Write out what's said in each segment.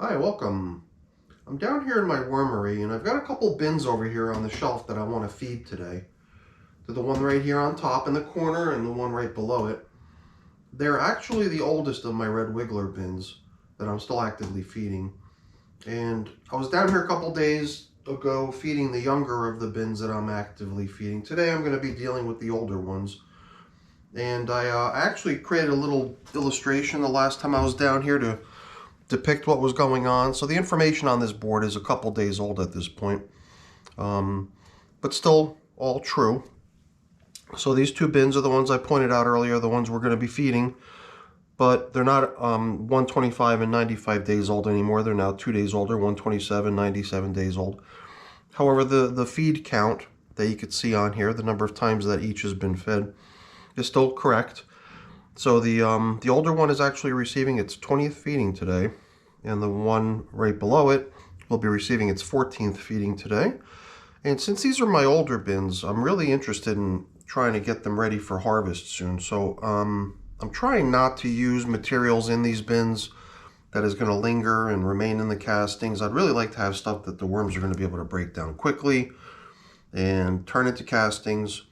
Hi, welcome. I'm down here in my wormery and I've got a couple bins over here on the shelf that I want to feed today. They're the one right here on top in the corner and the one right below it. They're actually the oldest of my red wiggler bins that I'm still actively feeding. And I was down here a couple days ago feeding the younger of the bins that I'm actively feeding. Today I'm going to be dealing with the older ones. And I actually created a little illustration the last time I was down here to depict what was going on. So the information on this board is a couple days old at this point, but still all true. So these two bins are the ones I pointed out earlier, the ones we're going to be feeding, but they're not 125 and 95 days old anymore. They're now 2 days older, 127, 97 days old. However, the feed count that you could see on here, the number of times that each has been fed, is still correct. So the older one is actually receiving its 20th feeding today, and the one right below it will be receiving its 14th feeding today. And since these are my older bins, I'm really interested in trying to get them ready for harvest soon. So I'm trying not to use materials in these bins that is going to linger and remain in the castings. I'd really like to have stuff that the worms are going to be able to break down quickly and turn into castings,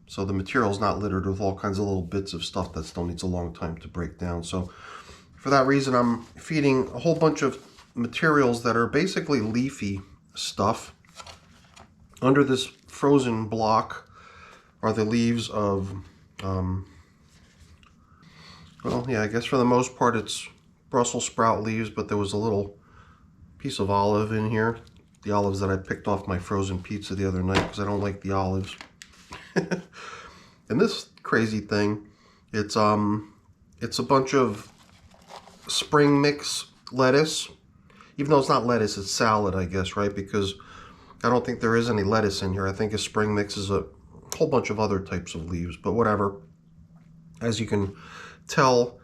so the material is not littered with all kinds of little bits of stuff that still needs a long time to break down. So for that reason, I'm feeding a whole bunch of materials that are basically leafy stuff. Under this frozen block are the leaves of, well, yeah, I guess for the most part it's Brussels sprout leaves, but there was a little piece of olive in here. The olives that I picked off my frozen pizza the other night because I don't like the olives. And this crazy thing, it's a bunch of spring mix lettuce. Even though it's not lettuce, it's salad, I guess, right? Because I don't think there is any lettuce in here. I think a spring mix is a whole bunch of other types of leaves, but whatever. As you can tell,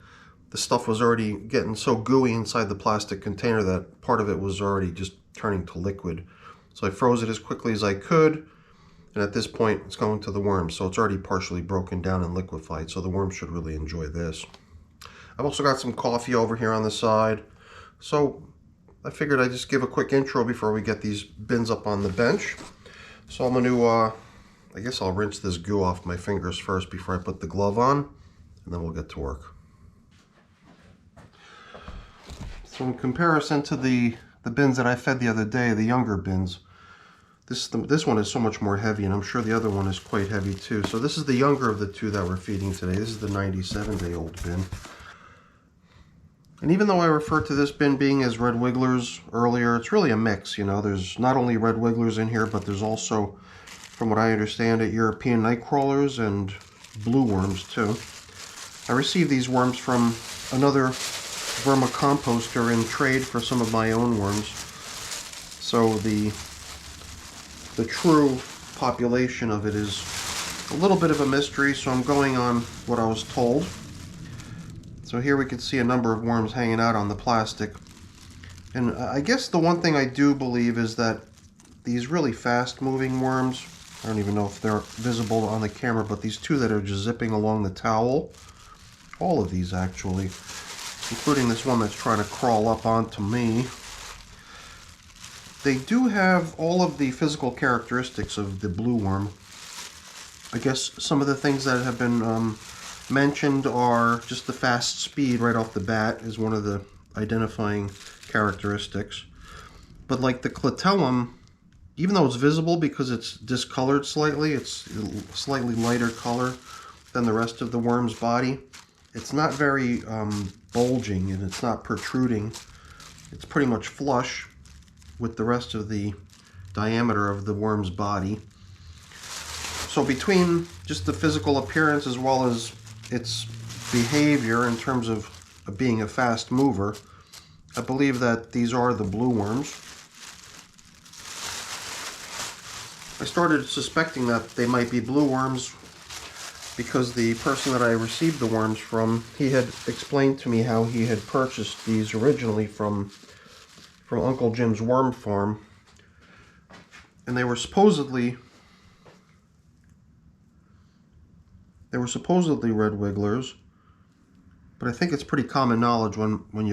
the stuff was already getting so gooey inside the plastic container that part of it was already just turning to liquid. So I froze it as quickly as I could. And at this point, it's going to the worms, so it's already partially broken down and liquefied, so the worms should really enjoy this. I've also got some coffee over here on the side, so I figured I'd just give a quick intro before we get these bins up on the bench. So I'm going to, I guess I'll rinse this goo off my fingers first before I put the glove on, and then we'll get to work. So in comparison to the bins that I fed the other day, the younger bins, this one is so much more heavy, and I'm sure the other one is quite heavy too. So this is the younger of the two that we're feeding today. This is the 97-day-old bin. And even though I referred to this bin being as red wigglers earlier, it's really a mix. You know, there's not only red wigglers in here, but there's also, from what I understand it, European night crawlers and blue worms too. I received these worms from another vermicomposter in trade for some of my own worms. So the true population of it is a little bit of a mystery, so I'm going on what I was told. So here we can see a number of worms hanging out on the plastic. And I guess the one thing I do believe is that these really fast-moving worms, I don't even know if they're visible on the camera, but these two that are just zipping along the towel, all of these actually, including this one that's trying to crawl up onto me, they do have all of the physical characteristics of the blue worm. I guess some of the things that have been mentioned are just the fast speed right off the bat is one of the identifying characteristics. But like the clitellum, even though it's visible because it's discolored slightly, it's a slightly lighter color than the rest of the worm's body, it's not very bulging and it's not protruding. It's pretty much flush with the rest of the diameter of the worm's body. So between just the physical appearance as well as its behavior in terms of being a fast mover, I believe that these are the blue worms. I started suspecting that they might be blue worms because the person that I received the worms from, he had explained to me how he had purchased these originally from Uncle Jim's worm farm, and they were supposedly red wigglers, but I think it's pretty common knowledge when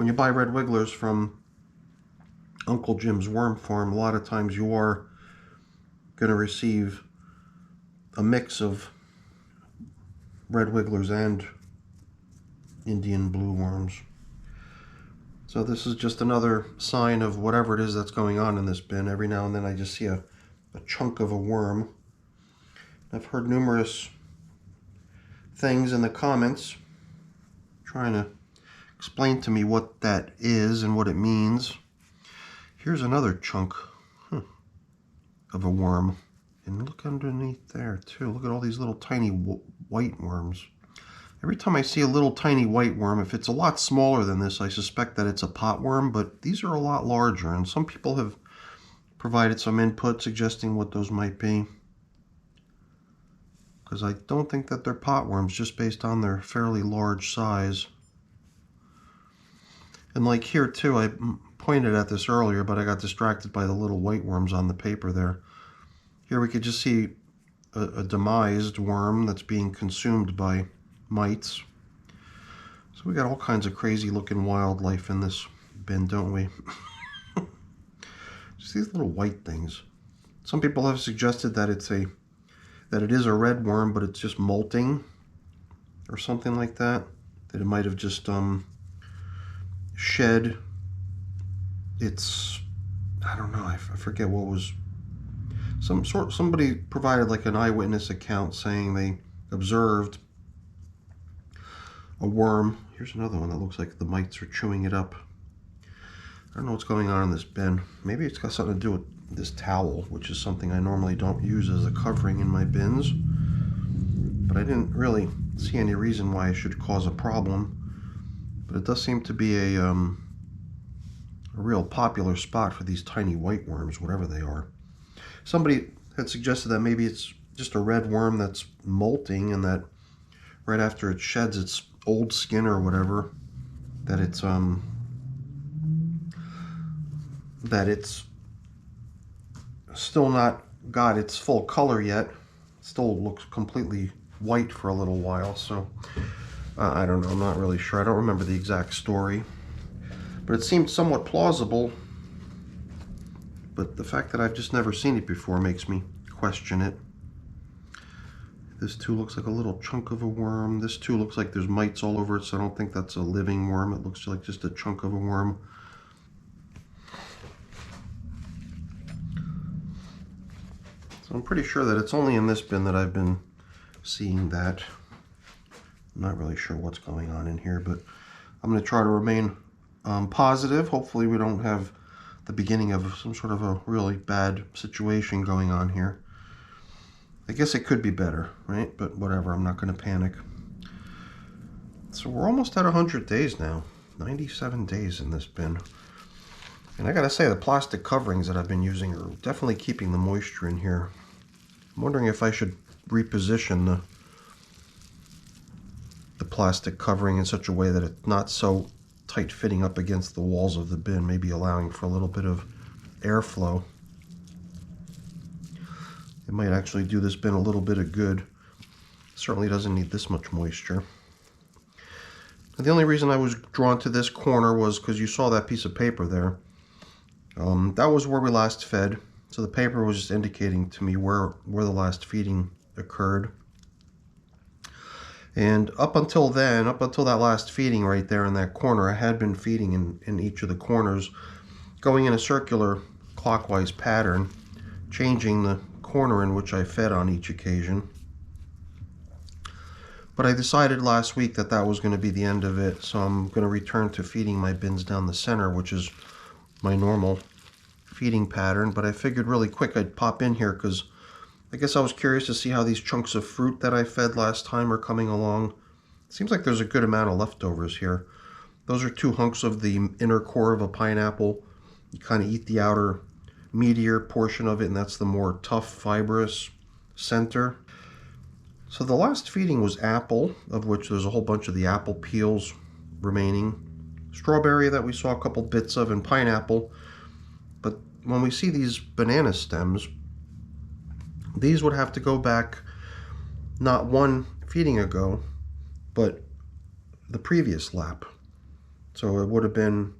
when you buy red wigglers from Uncle Jim's Worm Farm, a lot of times you are going to receive a mix of red wigglers and Indian blue worms. So this is just another sign of whatever it is that's going on in this bin. Every now and then I just see a chunk of a worm. I've heard numerous things in the comments trying to explain to me what that is and what it means. Here's another chunk of a worm. And look underneath there too. Look at all these little tiny white worms. Every time I see a little tiny white worm, if it's a lot smaller than this, I suspect that it's a pot worm, but these are a lot larger, and some people have provided some input suggesting what those might be. Because I don't think that they're pot worms just based on their fairly large size. And like here too, I pointed at this earlier, but I got distracted by the little white worms on the paper there. Here we could just see a demised worm that's being consumed by mites. So we got all kinds of crazy looking wildlife in this bin, don't we? Just these little white things. Some people have suggested that it is a red worm, but it's just molting or something like that. That it might have just shed its, I don't know, I forget what was, somebody provided like an eyewitness account saying they observed a worm. Here's another one that looks like the mites are chewing it up. I don't know what's going on in this bin. Maybe it's got something to do with this towel, which is something I normally don't use as a covering in my bins. But I didn't really see any reason why it should cause a problem. But it does seem to be a real popular spot for these tiny white worms, whatever they are. Somebody had suggested that maybe it's just a red worm that's molting, and that right after it sheds its old skin or whatever, that it's still not got its full color yet. It still looks completely white for a little while. So I don't know, I'm not really sure. I don't remember the exact story, but it seemed somewhat plausible. But the fact that I've just never seen it before makes me question it. This too looks like a little chunk of a worm. This too looks like there's mites all over it, so I don't think that's a living worm. It looks like just a chunk of a worm. So I'm pretty sure that it's only in this bin that I've been seeing that. I'm not really sure what's going on in here, but I'm going to try to remain positive. Hopefully we don't have the beginning of some sort of a really bad situation going on here. I guess it could be better, right? But whatever, I'm not going to panic. So we're almost at 100 days now. 97 days in this bin. And I gotta say, the plastic coverings that I've been using are definitely keeping the moisture in here. I'm wondering if I should reposition the plastic covering in such a way that it's not so tight fitting up against the walls of the bin, maybe allowing for a little bit of airflow. It might actually do this bin a little bit of good. Certainly doesn't need this much moisture. And the only reason I was drawn to this corner was because you saw that piece of paper there. That was where we last fed. So the paper was just indicating to me where the last feeding occurred. And up until then, up until that last feeding right there in that corner, I had been feeding in each of the corners, going in a circular clockwise pattern, changing the corner in which I fed on each occasion. But I decided last week that that was going to be the end of it, so I'm going to return to feeding my bins down the center, which is my normal feeding pattern. But I figured really quick I'd pop in here because I guess I was curious to see how these chunks of fruit that I fed last time are coming along. It seems like there's a good amount of leftovers here. Those are 2 hunks of the inner core of a pineapple. You kind of eat the outer meatier portion of it, and that's the more tough, fibrous center. So the last feeding was apple, of which there's a whole bunch of the apple peels remaining. Strawberry that we saw a couple bits of, and pineapple. But when we see these banana stems, these would have to go back not one feeding ago, but the previous lap. So it would have been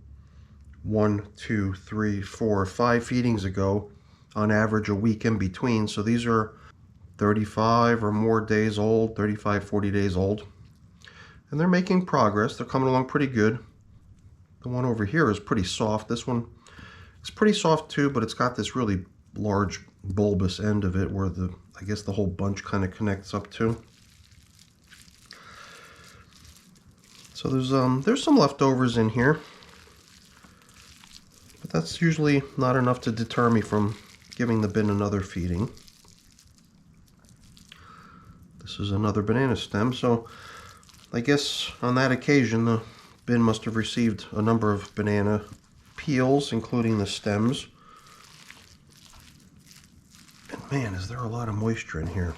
1, 2, 3, 4, 5 feedings ago, on average a week in between. So these are 35 or more days old, 35, 40 days old. And they're making progress. They're coming along pretty good. The one over here is pretty soft. This one is pretty soft too, but it's got this really large bulbous end of it where I guess the whole bunch kind of connects up to. So there's some leftovers in here, but that's usually not enough to deter me from giving the bin another feeding. This is another banana stem, so I guess on that occasion the bin must have received a number of banana peels, including the stems. And man, is there a lot of moisture in here.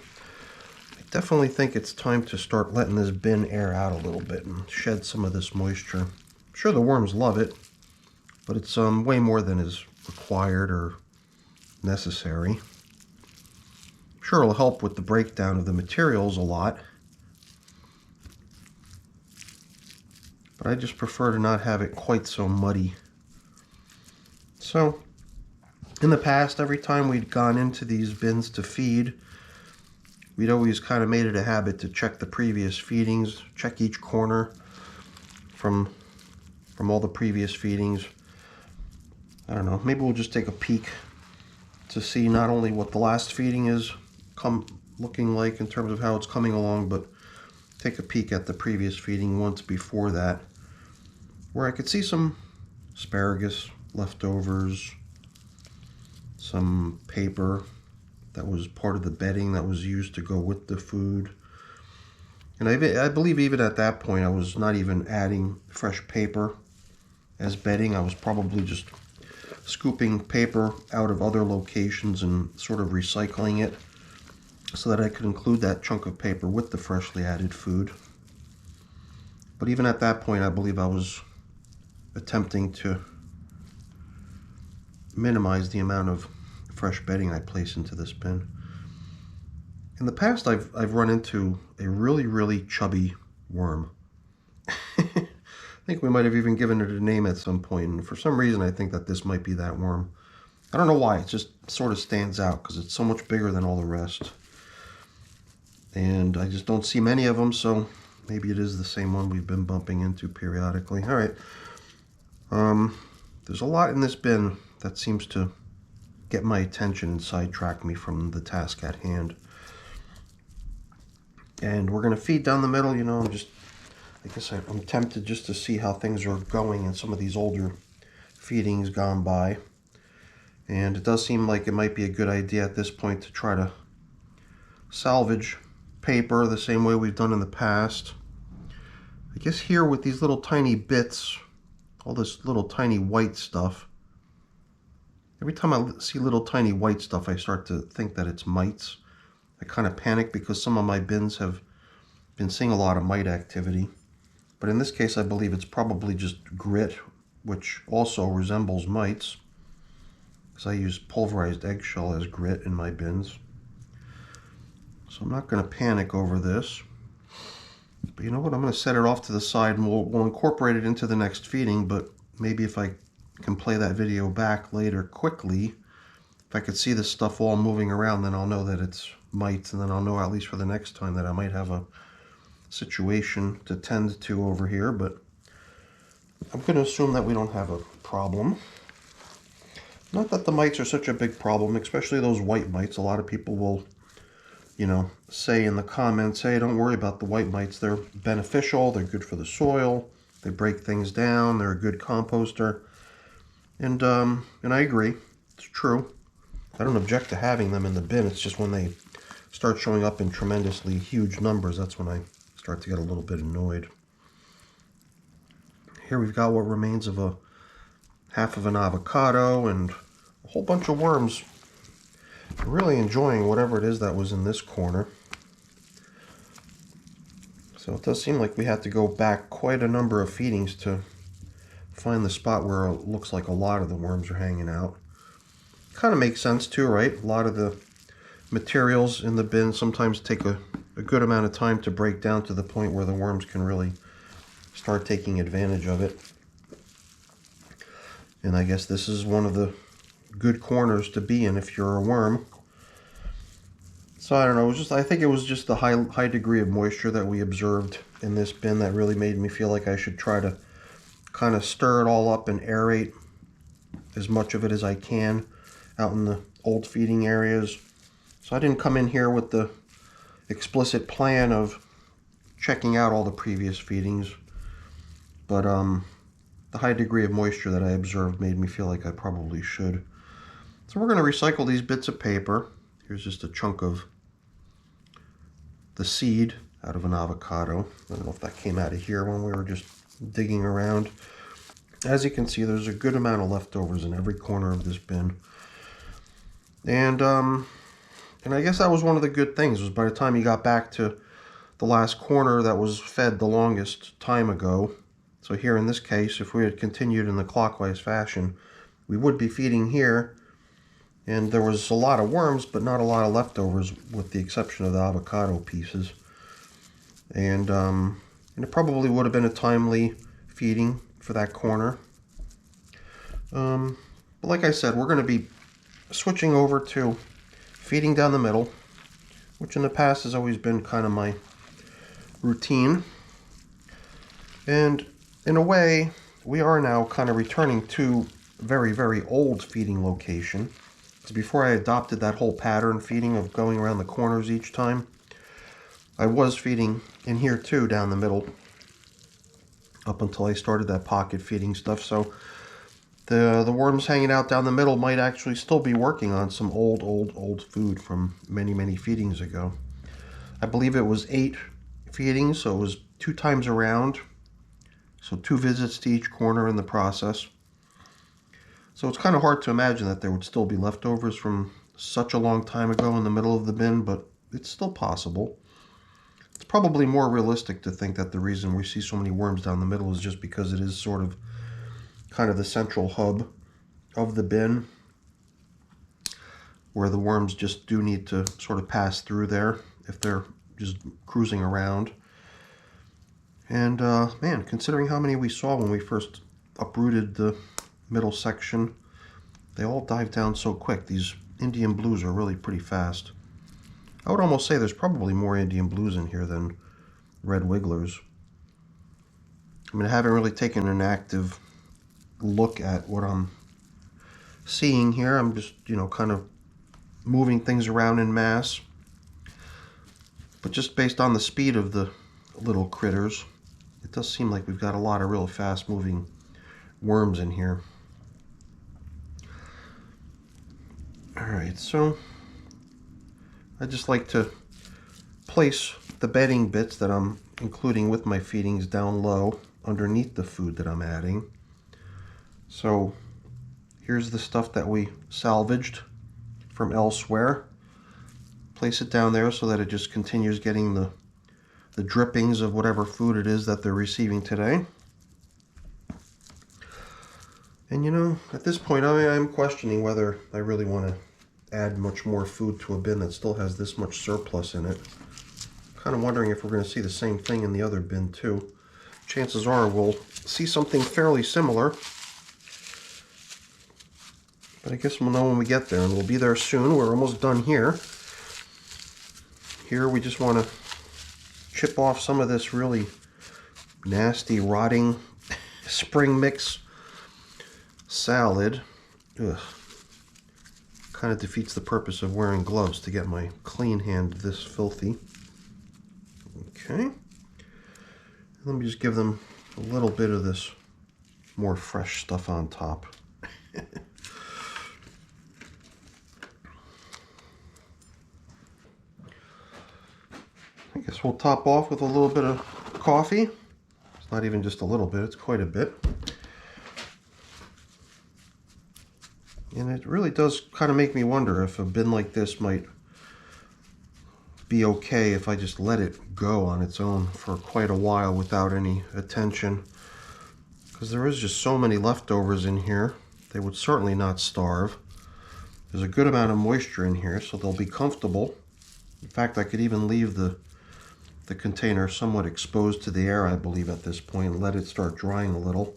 I definitely think it's time to start letting this bin air out a little bit and shed some of this moisture. I'm sure the worms love it, but it's way more than is required or necessary. I'm sure it'll help with the breakdown of the materials a lot, but I just prefer to not have it quite so muddy. So in the past, every time we'd gone into these bins to feed, we'd always kind of made it a habit to check the previous feedings, check each corner from all the previous feedings. I don't know, maybe we'll just take a peek to see not only what the last feeding is looking like in terms of how it's coming along, but take a peek at the previous feeding once before that, where I could see some asparagus leftovers, some paper that was part of the bedding that was used to go with the food. And I believe even at that point I was not even adding fresh paper as bedding. I was probably just scooping paper out of other locations and sort of recycling it so that I could include that chunk of paper with the freshly added food. But even at that point, I believe I was attempting to minimize the amount of fresh bedding I place into this bin. In the past, I've run into a really, really chubby worm. I think we might have even given it a name at some point, and for some reason I think that this might be that worm. I don't know why, it just sort of stands out because it's so much bigger than all the rest. And I just don't see many of them, so maybe it is the same one we've been bumping into periodically. All right. There's a lot in this bin that seems to get my attention and sidetrack me from the task at hand. And we're going to feed down the middle, you know, I'm tempted just to see how things are going in some of these older feedings gone by. And it does seem like it might be a good idea at this point to try to salvage paper the same way we've done in the past. I guess here with these little tiny bits, all this little tiny white stuff, every time I see little tiny white stuff, I start to think that it's mites. I kind of panic because some of my bins have been seeing a lot of mite activity. But in this case, I believe it's probably just grit, which also resembles mites, because I use pulverized eggshell as grit in my bins. So I'm not going to panic over this. But you know what? I'm going to set it off to the side and we'll incorporate it into the next feeding, but maybe if I can play that video back later quickly, if I could see this stuff all moving around, then I'll know that it's mites, and then I'll know at least for the next time that I might have a situation to tend to over here, but I'm going to assume that we don't have a problem. Not that the mites are such a big problem, especially those white mites. A lot of people will, you know, say in the comments, hey, don't worry about the white mites. They're beneficial, they're good for the soil, they break things down, they're a good composter. And I agree, it's true. I don't object to having them in the bin. It's just when they start showing up in tremendously huge numbers, that's when I start to get a little bit annoyed. Here we've got what remains of half of an avocado and a whole bunch of worms. I'm really enjoying whatever it is that was in this corner. So it does seem like we had to go back quite a number of feedings to find the spot where it looks like a lot of the worms are hanging out. Kind of makes sense too, right? A lot of the materials in the bin sometimes take a good amount of time to break down to the point where the worms can really start taking advantage of it. And I guess this is one of the good corners to be in if you're a worm. So I don't know, I think it was just the high degree of moisture that we observed in this bin that really made me feel like I should try to kind of stir it all up and aerate as much of it as I can out in the old feeding areas. So I didn't come in here with the explicit plan of checking out all the previous feedings, but the high degree of moisture that I observed made me feel like I probably should. So we're going to recycle these bits of paper. Here's just a chunk of the seed out of an avocado. I don't know if that came out of here when we were just digging around. As you can see, there's a good amount of leftovers in every corner of this bin. And I guess that was one of the good things, was by the time you got back to the last corner that was fed the longest time ago. So here in this case, if we had continued in the clockwise fashion, we would be feeding here. And there was a lot of worms, but not a lot of leftovers, with the exception of the avocado pieces. And it probably would have been a timely feeding for that corner. But like I said, we're going to be switching over to feeding down the middle, which in the past has always been kind of my routine. And in a way, we are now kind of returning to a very, very old feeding location. Because before I adopted that whole pattern feeding of going around the corners each time, I was feeding in here too, down the middle, up until I started that pocket feeding stuff. So the worms hanging out down the middle might actually still be working on some old food from many, many feedings ago. I believe it was 8 feedings, so it was 2 times around. So 2 visits to each corner in the process. So it's kind of hard to imagine that there would still be leftovers from such a long time ago in the middle of the bin, but it's still possible. It's probably more realistic to think that the reason we see so many worms down the middle is just because it is sort of kind of the central hub of the bin, where the worms just do need to sort of pass through there if they're just cruising around. And man, considering how many we saw when we first uprooted the middle section, they all dive down so quick. These Indian blues are really pretty fast. I would almost say there's probably more Indian blues in here than red wigglers. I mean, I haven't really taken an active look at what I'm seeing here. I'm just, kind of moving things around in mass. But just based on the speed of the little critters, it does seem like we've got a lot of real fast moving worms in here. Alright, so I just like to place the bedding bits that I'm including with my feedings down low underneath the food that I'm adding. So here's the stuff that we salvaged from elsewhere. Place it down there so that it just continues getting the drippings of whatever food it is that they're receiving today. And at this point I'm questioning whether I really want to add much more food to a bin that still has this much surplus in it. Kind of wondering if we're going to see the same thing in the other bin too. Chances are we'll see something fairly similar. But I guess we'll know when we get there, and we'll be there soon. We're almost done here. Here we just want to chip off some of this really nasty, rotting spring mix salad. Ugh. Kind of defeats the purpose of wearing gloves to get my clean hand this filthy. Okay. Let me just give them a little bit of this more fresh stuff on top. I guess we'll top off with a little bit of coffee. It's not even just a little bit, it's quite a bit. And it really does kind of make me wonder if a bin like this might be okay if I just let it go on its own for quite a while without any attention. Because there is just so many leftovers in here. They would certainly not starve. There's a good amount of moisture in here, so they'll be comfortable. In fact, I could even leave the container somewhat exposed to the air, I believe, at this point, and let it start drying a little.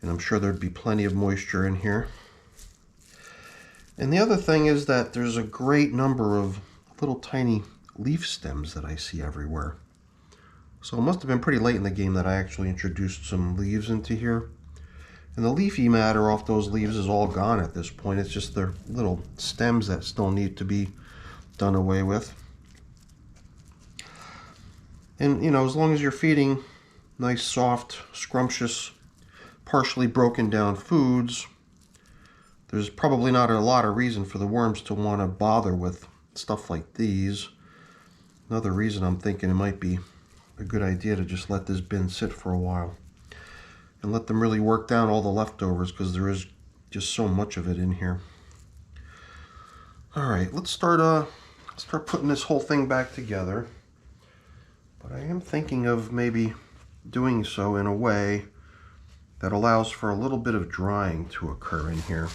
And I'm sure there'd be plenty of moisture in here. And the other thing is that there's a great number of little tiny leaf stems that I see everywhere. So it must have been pretty late in the game that I actually introduced some leaves into here. And the leafy matter off those leaves is all gone at this point. It's just their little stems that still need to be done away with. And you know, as long as you're feeding nice, soft, scrumptious, partially broken down foods, there's probably not a lot of reason for the worms to want to bother with stuff like these. Another reason I'm thinking it might be a good idea to just let this bin sit for a while and let them really work down all the leftovers, because there is just so much of it in here. All right, let's start putting this whole thing back together. But I am thinking of maybe doing so in a way that allows for a little bit of drying to occur in here.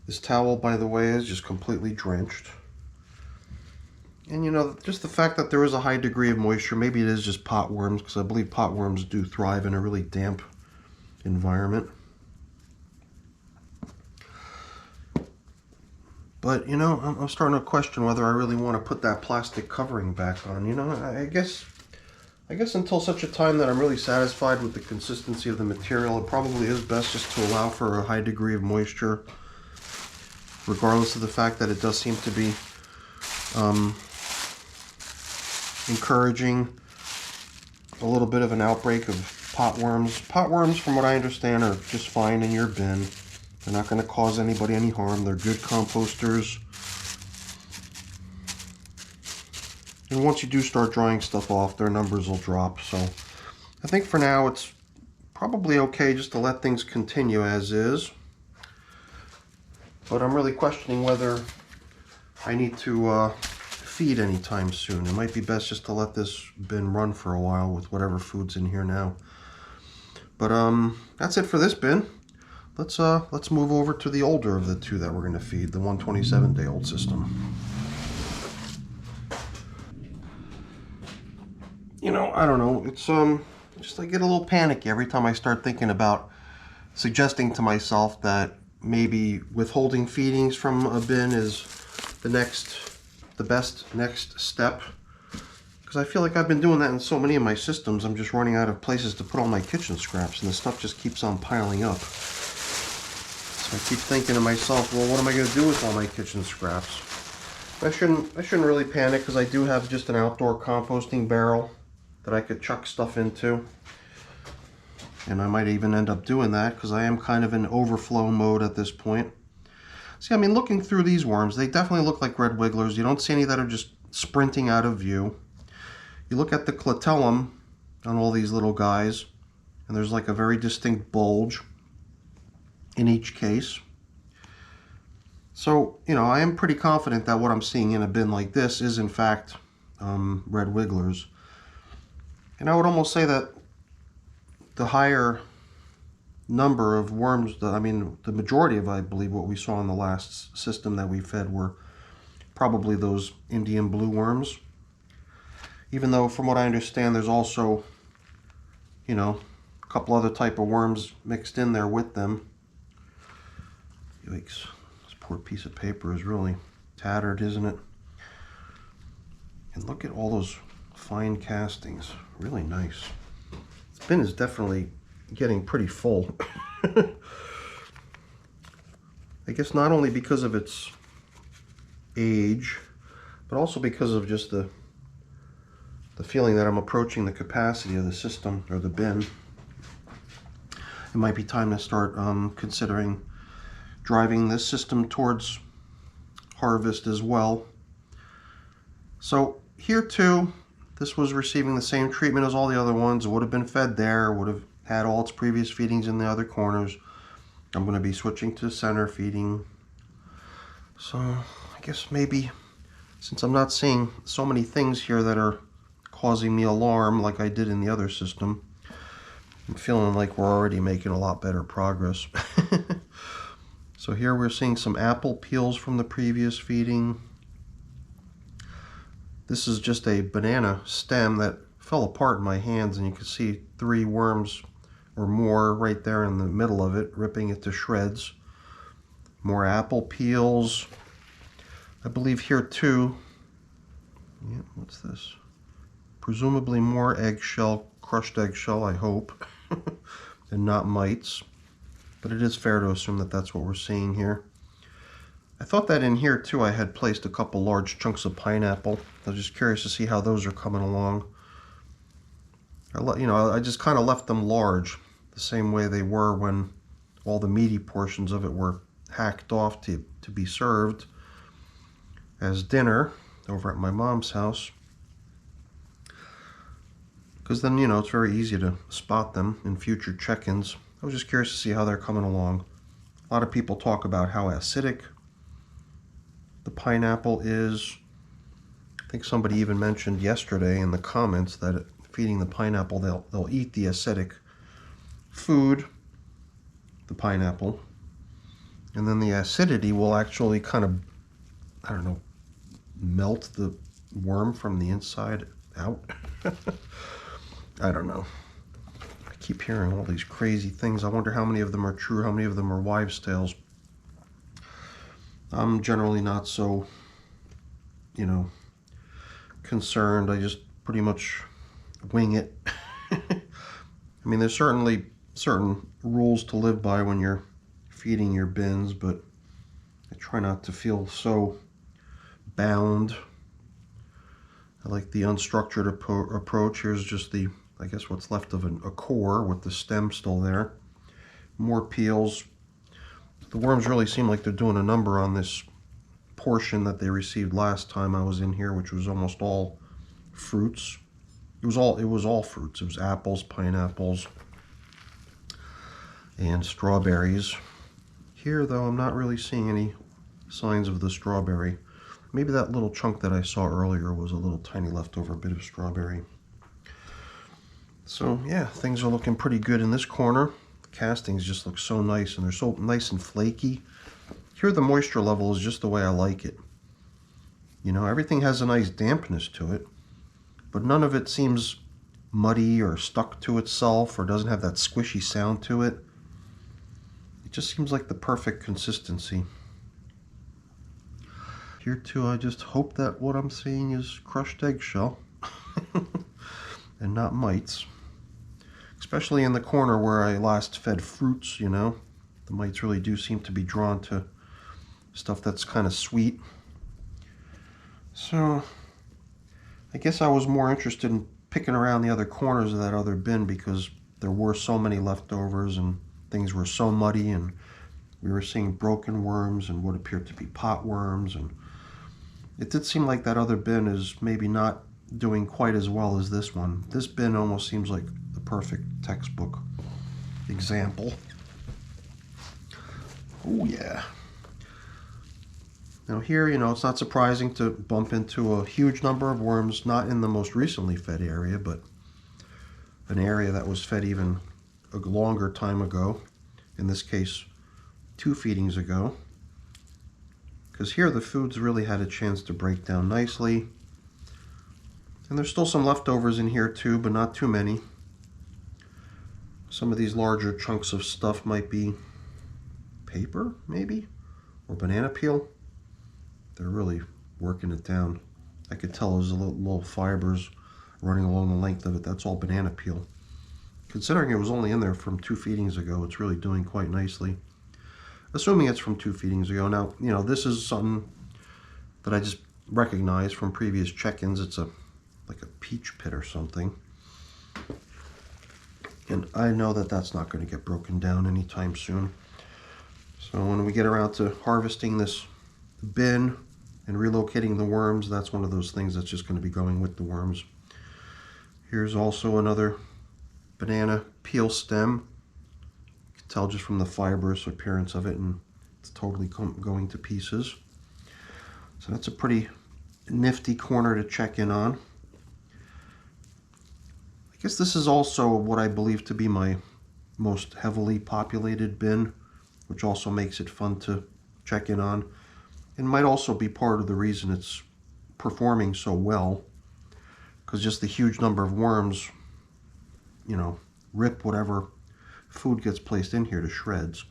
This towel, by the way, is just completely drenched. And you know, just the fact that there is a high degree of moisture, maybe it is just pot worms, because I believe pot worms do thrive in a really damp environment. But you know, I'm starting to question whether I really want to put that plastic covering back on. You know, I guess until such a time that I'm really satisfied with the consistency of the material, it probably is best just to allow for a high degree of moisture, regardless of the fact that it does seem to be encouraging a little bit of an outbreak of pot worms. Pot worms, from what I understand, are just fine in your bin. They're not going to cause anybody any harm. They're good composters. And once you do start drying stuff off, their numbers will drop. So I think for now it's probably okay just to let things continue as is. But I'm really questioning whether I need to feed anytime soon. It might be best just to let this bin run for a while with whatever food's in here now. But that's it for this bin. Let's move over to the older of the two that we're going to feed, the 127-day-old system. You know, I don't know. It's just I get a little panicky every time I start thinking about suggesting to myself that maybe withholding feedings from a bin is the best next step. Because I feel like I've been doing that in so many of my systems, I'm just running out of places to put all my kitchen scraps, and the stuff just keeps on piling up. So I keep thinking to myself, well, what am I going to do with all my kitchen scraps? I shouldn't really panic, because I do have just an outdoor composting barrel that I could chuck stuff into. And I might even end up doing that, because I am kind of in overflow mode at this point. See, I mean, looking through these worms, they definitely look like red wigglers. You don't see any that are just sprinting out of view. You look at the clitellum on all these little guys, and there's like a very distinct bulge in each case. So, you know, I am pretty confident that what I'm seeing in a bin like this is in fact red wigglers. And I would almost say that the higher number of worms, the majority of, I believe, what we saw in the last system that we fed were probably those Indian blue worms. Even though, from what I understand, there's also, you know, a couple other type of worms mixed in there with them. Yikes. This poor piece of paper is really tattered, isn't it? And look at all those fine castings. Really nice. This bin is definitely getting pretty full. I guess not only because of its age, but also because of just the feeling that I'm approaching the capacity of the system, or the bin. It might be time to start considering driving this system towards harvest as well. So here too, this was receiving the same treatment as all the other ones. It would have been fed there, would have had all its previous feedings in the other corners. I'm going to be switching to center feeding. So I guess maybe, since I'm not seeing so many things here that are causing me alarm like I did in the other system, I'm feeling like we're already making a lot better progress. So here we're seeing some apple peels from the previous feeding. This is just a banana stem that fell apart in my hands, and you can see 3 worms or more right there in the middle of it, ripping it to shreds. More apple peels. I believe here too, yeah, what's this? Presumably more eggshell, crushed eggshell, I hope, and not mites. But it is fair to assume that that's what we're seeing here. I thought that in here too I had placed a couple large chunks of pineapple. I was just curious to see how those are coming along. I just kind of left them large, the same way they were when all the meaty portions of it were hacked off to be served as dinner over at my mom's house. Because then, it's very easy to spot them in future check-ins. I was just curious to see how they're coming along. A lot of people talk about how acidic the pineapple is. I think somebody even mentioned yesterday in the comments that feeding the pineapple, they'll eat the acidic food, the pineapple, and then the acidity will actually kind of, I don't know, melt the worm from the inside out. I don't know. I keep hearing all these crazy things. I wonder how many of them are true, how many of them are wives' tales. I'm generally not so, concerned. I just pretty much wing it. I mean, there's certainly certain rules to live by when you're feeding your bins, but I try not to feel so bound. I like the unstructured approach. Here's just I guess what's left of a core with the stem still there. More peels. The worms really seem like they're doing a number on this portion that they received last time I was in here, which was almost all fruits. It was all fruits. It was apples, pineapples, and strawberries. Here, though, I'm not really seeing any signs of the strawberry. Maybe that little chunk that I saw earlier was a little tiny leftover bit of strawberry. So, yeah, things are looking pretty good in this corner. The castings just look so nice, and they're so nice and flaky. Here, the moisture level is just the way I like it. Everything has a nice dampness to it, but none of it seems muddy or stuck to itself or doesn't have that squishy sound to it. It just seems like the perfect consistency. Here too, I just hope that what I'm seeing is crushed eggshell and not mites. Especially in the corner where I last fed fruits, the mites really do seem to be drawn to stuff that's kind of sweet. So I guess I was more interested in picking around the other corners of that other bin because there were so many leftovers and things were so muddy, and we were seeing broken worms and what appeared to be pot worms, and it did seem like that other bin is maybe not doing quite as well as this one. This bin almost seems like the perfect textbook example. Oh yeah. Now here, it's not surprising to bump into a huge number of worms, not in the most recently fed area, but an area that was fed even a longer time ago. In this case, 2 feedings ago. Because here the foods really had a chance to break down nicely. And there's still some leftovers in here too, but not too many. Some of these larger chunks of stuff might be paper, maybe? Or banana peel. They're really working it down. I could tell there's a little fibers running along the length of it. That's all banana peel. Considering it was only in there from 2 feedings ago, it's really doing quite nicely. Assuming it's from 2 feedings ago. Now, this is something that I just recognized from previous check-ins. It's like a peach pit or something. And I know that that's not going to get broken down anytime soon. So when we get around to harvesting this bin and relocating the worms, that's one of those things that's just going to be going with the worms. Here's also another banana peel stem. You can tell just from the fibrous appearance of it, and it's totally going to pieces. So that's a pretty nifty corner to check in on. I guess this is also what I believe to be my most heavily populated bin, which also makes it fun to check in on. It might also be part of the reason it's performing so well, because just the huge number of worms, you know, rip whatever food gets placed in here to shreds.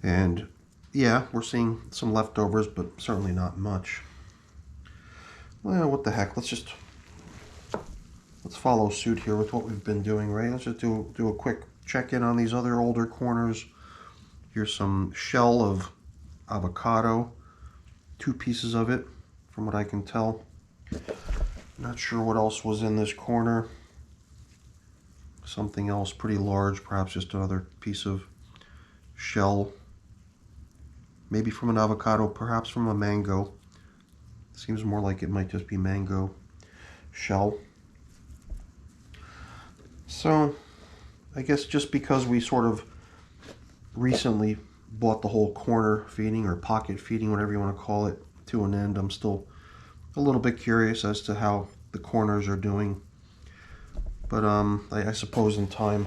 And yeah, we're seeing some leftovers, but certainly not much. Well, what the heck, let's follow suit here with what we've been doing, right? Let's just do a quick check-in on these other older corners. Here's some shell of avocado, 2 pieces of it, from what I can tell. Not sure what else was in this corner. Something else pretty large, perhaps just another piece of shell. Maybe from an avocado, perhaps from a mango. Seems more like it might just be mango shell. So, I guess just because we sort of recently bought the whole corner feeding or pocket feeding, whatever you want to call it, to an end, I'm still a little bit curious as to how the corners are doing. But I suppose in time,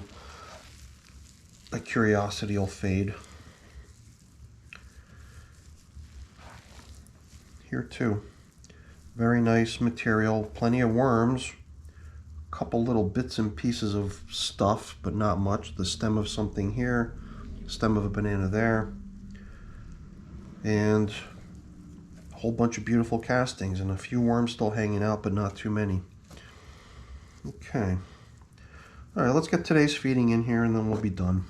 that curiosity will fade. Here too, very nice material, plenty of worms, a couple little bits and pieces of stuff, but not much. The stem of something here, stem of a banana there, and a whole bunch of beautiful castings and a few worms still hanging out, but not too many. Okay, all right, let's get today's feeding in here and then we'll be done.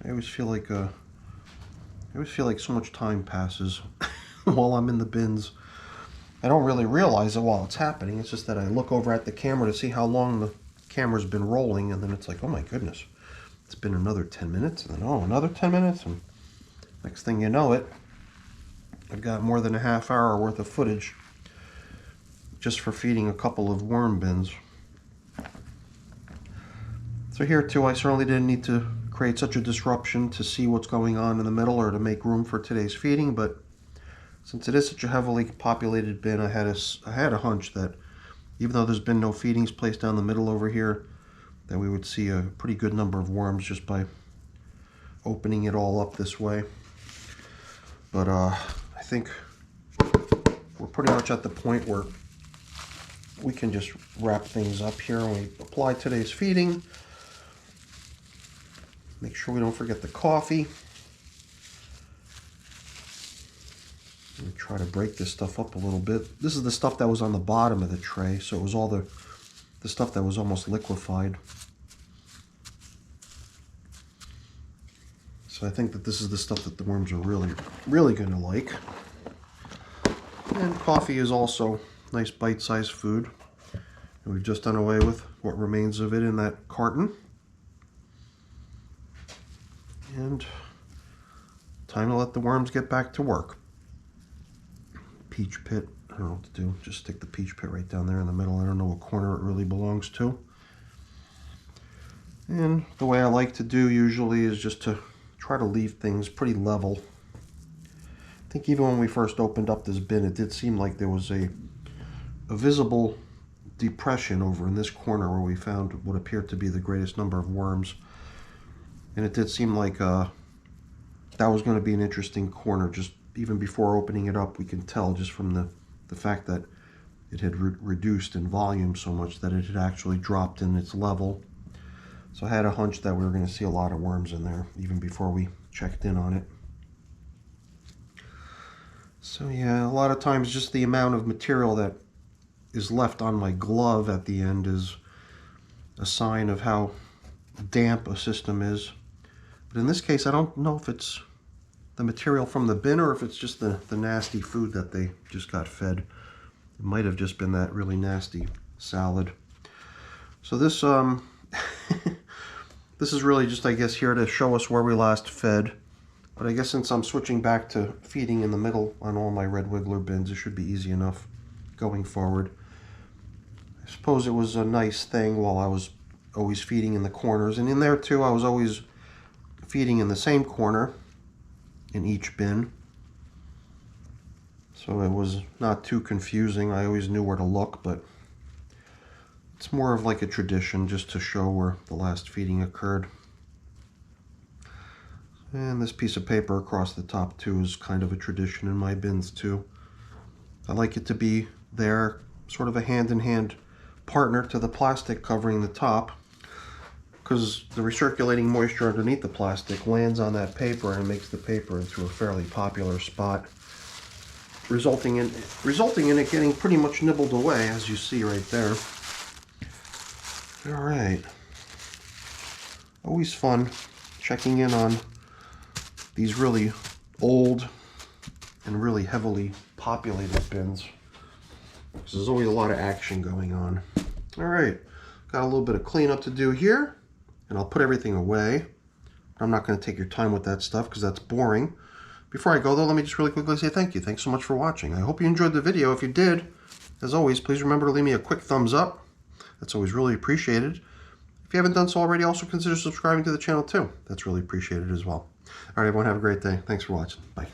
I always feel like so much time passes while I'm in the bins. I don't really realize it while it's happening. It's just that I look over at the camera to see how long the camera's been rolling, and then it's like, oh my goodness, it's been another 10 minutes, and then oh, another 10 minutes, and next thing you know it, I've got more than a half hour worth of footage just for feeding a couple of worm bins. So here too, I certainly didn't need to create such a disruption to see what's going on in the middle or to make room for today's feeding, but since it is such a heavily populated bin, I had a hunch that even though there's been no feedings placed down the middle over here, that we would see a pretty good number of worms just by opening it all up this way. But I think we're pretty much at the point where we can just wrap things up here and we apply today's feeding. Make sure we don't forget the coffee. Let me try to break this stuff up a little bit. This is the stuff that was on the bottom of the tray, so it was all the stuff that was almost liquefied. So I think that this is the stuff that the worms are really, really going to like. And coffee is also nice bite-sized food. And we've just done away with what remains of it in that carton. And time to let the worms get back to work. Peach pit, I don't know what to do. Just stick the peach pit right down there in the middle. I don't know what corner it really belongs to. And the way I like to do usually is just to try to leave things pretty level. I think even when we first opened up this bin, it did seem like there was a visible depression over in this corner where we found what appeared to be the greatest number of worms. And it did seem like that was going to be an interesting corner. Just even before opening it up, we can tell just from the fact that it had reduced in volume so much that it had actually dropped in its level. So I had a hunch that we were going to see a lot of worms in there even before we checked in on it. So yeah, a lot of times just the amount of material that is left on my glove at the end is a sign of how damp a system is. But in this case, I don't know if it's the material from the bin or if it's just the nasty food that they just got fed. It might have just been that really nasty salad. So this this is really just, I guess, here to show us where we last fed. But I guess since I'm switching back to feeding in the middle on all my Red Wiggler bins, it should be easy enough going forward. I suppose it was a nice thing while I was always feeding in the corners. And in there too, I was always feeding in the same corner in each bin. So it was not too confusing. I always knew where to look, but it's more of like a tradition just to show where the last feeding occurred. And this piece of paper across the top too is kind of a tradition in my bins too. I like it to be there sort of a hand-in-hand partner to the plastic covering the top, because the recirculating moisture underneath the plastic lands on that paper and makes the paper into a fairly popular spot, resulting in it getting pretty much nibbled away, as you see right there. All right. Always fun checking in on these really old and really heavily populated bins. So there's always a lot of action going on. All right, got a little bit of cleanup to do here, and I'll put everything away. I'm not going to take your time with that stuff because that's boring. Before I go though, let me just really quickly say thank you. Thanks so much for watching. I hope you enjoyed the video. If you did, as always, please remember to leave me a quick thumbs up. That's always really appreciated. If you haven't done so already, also consider subscribing to the channel too. That's really appreciated as well. All right, everyone, have a great day. Thanks for watching. Bye.